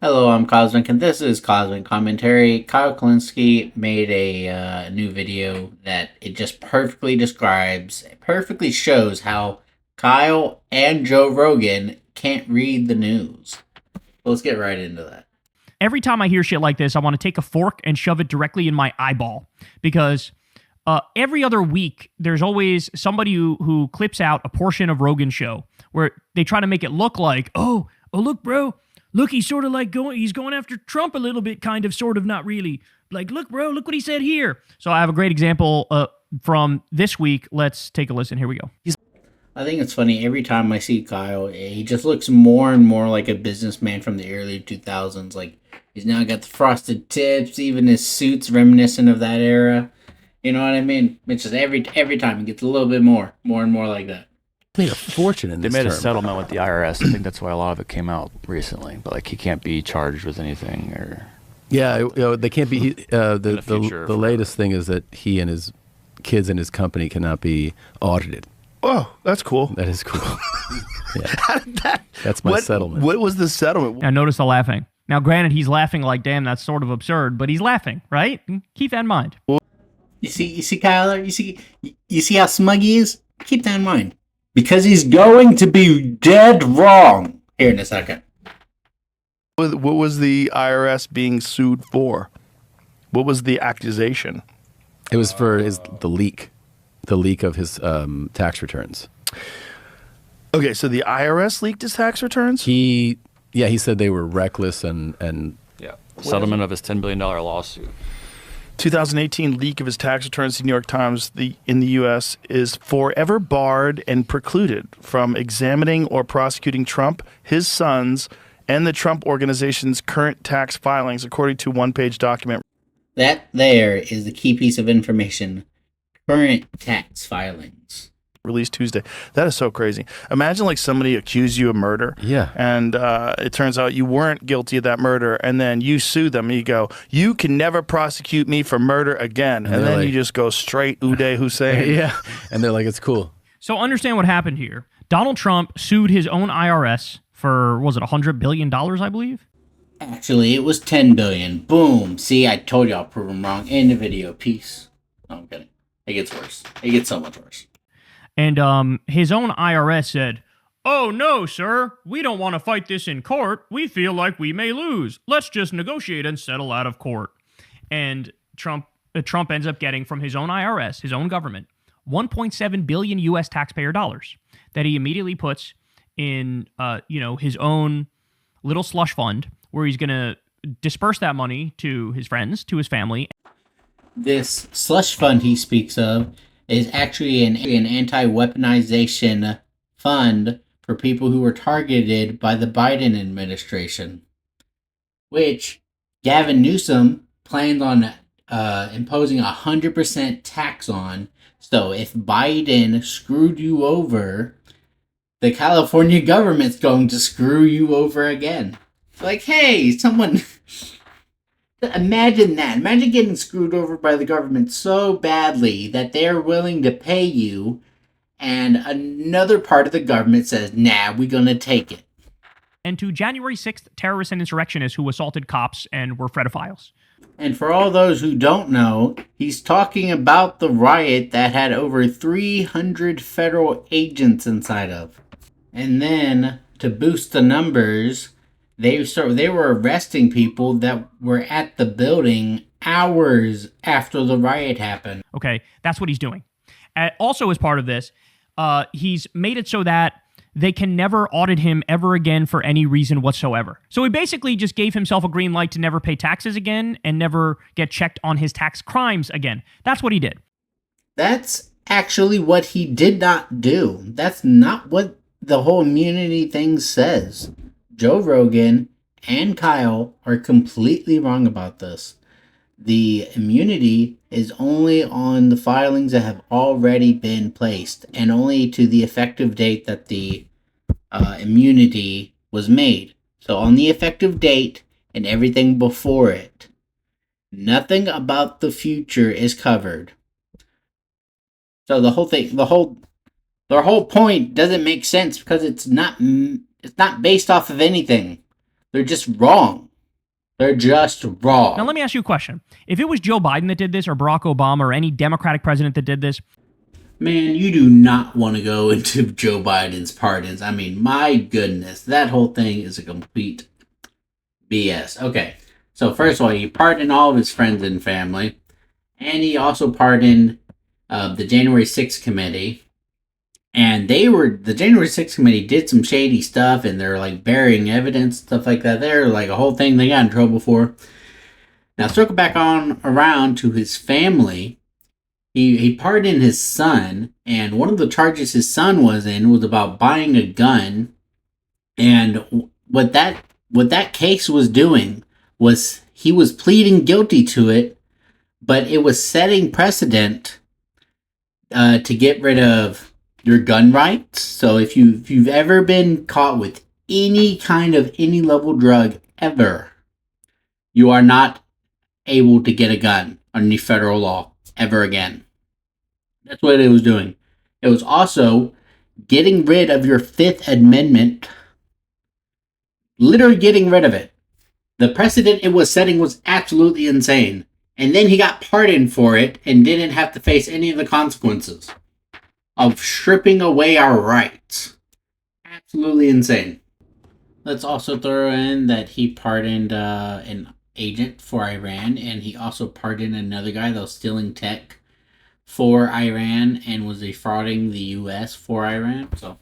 Hello, I'm Cosmic, and this is Cosmic Commentary. Kyle Klinsky made a new video that it just perfectly describes, perfectly shows how Kyle and Joe Rogan can't read the news. Let's get right into that. Every time I hear shit like this, I want to take a fork and shove it directly in my eyeball because every other week there's always somebody who clips out a portion of Rogan's show where they try to make it look like, oh, look, bro, look, he's sort of like he's going after Trump a little bit, kind of, sort of, not really. Like, look, bro, look what he said here. So I have a great example from this week. Let's take a listen. Here we go. I think it's funny, every time I see Kyle, he just looks more and more like a businessman from the early 2000s. Like, he's now got the frosted tips, even his suit's reminiscent of that era. You know what I mean? It's just every time he gets a little bit more and more like that. Made a fortune in They this made a term. settlement with the IRS. I think that's why a lot of it came out recently. But like, he can't be charged with anything or. Yeah, they can't be. The future latest thing is that he and his kids and his company cannot be audited. Oh, that's cool. That is cool. Yeah. How did that? That's my settlement. What was the settlement? Now notice the laughing. Now, granted, he's laughing like, damn, that's sort of absurd, but he's laughing, right? Keep that in mind. You see, Kyler. You see how smug he is. Keep that in mind, because he's going to be dead wrong here in a second. What was the IRS being sued for? What was the accusation? It was for the leak of his tax returns. Okay, so the IRS leaked his tax returns? He said they were reckless and Yeah. Settlement of his $10 billion lawsuit. 2018 leak of his tax returns to the New York Times in the U.S. is forever barred and precluded from examining or prosecuting Trump, his sons, and the Trump Organization's current tax filings, according to one-page document. That there is the key piece of information. Current tax filings. Released Tuesday. That is so crazy. Imagine like somebody accused you of murder. Yeah. And it turns out you weren't guilty of that murder, and then you sue them and you go, you can never prosecute me for murder again. And then like, you just go straight Uday Hussein. yeah, and they're like, it's cool. So understand what happened here. Donald Trump sued his own IRS for, was it $100 billion, I believe? Actually, it was 10 billion. Boom. See, I told you I'll prove him wrong. In the video. Peace. No, I'm kidding. It gets worse. It gets so much worse. And his own IRS said, oh, no, sir, we don't want to fight this in court. We feel like we may lose. Let's just negotiate and settle out of court. And Trump ends up getting from his own IRS, his own government, 1.7 billion U.S. taxpayer dollars that he immediately puts in, his own little slush fund where he's going to disperse that money to his friends, to his family. This slush fund he speaks of is actually an anti-weaponization fund for people who were targeted by the Biden administration, which Gavin Newsom plans on imposing 100% tax on. So if Biden screwed you over, the California government's going to screw you over again. Like, hey, someone... Imagine that. Imagine getting screwed over by the government so badly that they're willing to pay you, and another part of the government says, nah, we're going to take it. And to January 6th terrorists and insurrectionists who assaulted cops and were pedophiles. And for all those who don't know, he's talking about the riot that had over 300 federal agents inside of. And then, to boost the numbers... They were arresting people that were at the building hours after the riot happened. Okay, that's what he's doing. Also, as part of this, he's made it so that they can never audit him ever again for any reason whatsoever. So he basically just gave himself a green light to never pay taxes again and never get checked on his tax crimes again. That's what he did. That's actually what he did not do. That's not what the whole immunity thing says. Joe Rogan and Kyle are completely wrong about this. The immunity is only on the filings that have already been placed, and only to the effective date that the immunity was made. So on the effective date and everything before it, nothing about the future is covered. So the whole thing, their whole point doesn't make sense because it's not based off of anything. They're just wrong. They're just wrong. Now, let me ask you a question. If it was Joe Biden that did this, or Barack Obama, or any Democratic president that did this, Man, you do not want to go into Joe Biden's pardons. I mean, my goodness, that whole thing is a complete BS. Okay, so first of all, he pardoned all of his friends and family, and he also pardoned the January 6th committee. And the January 6th committee did some shady stuff, and they're like burying evidence, stuff like that. They're like a whole thing they got in trouble for. Now, circle back on around to his family. He pardoned his son, and one of the charges his son was in was about buying a gun. And what that case was doing was he was pleading guilty to it, but it was setting precedent to get rid of your gun rights. So if you've ever been caught with any kind of any level drug ever, you are not able to get a gun under federal law ever again. That's what it was doing. It was also getting rid of your Fifth Amendment. Literally getting rid of it. The precedent it was setting was absolutely insane. And then he got pardoned for it and didn't have to face any of the consequences of stripping away our rights. Absolutely insane. Let's also throw in that he pardoned an agent for Iran, and he also pardoned another guy that was stealing tech for Iran and was defrauding the U.S. for Iran. So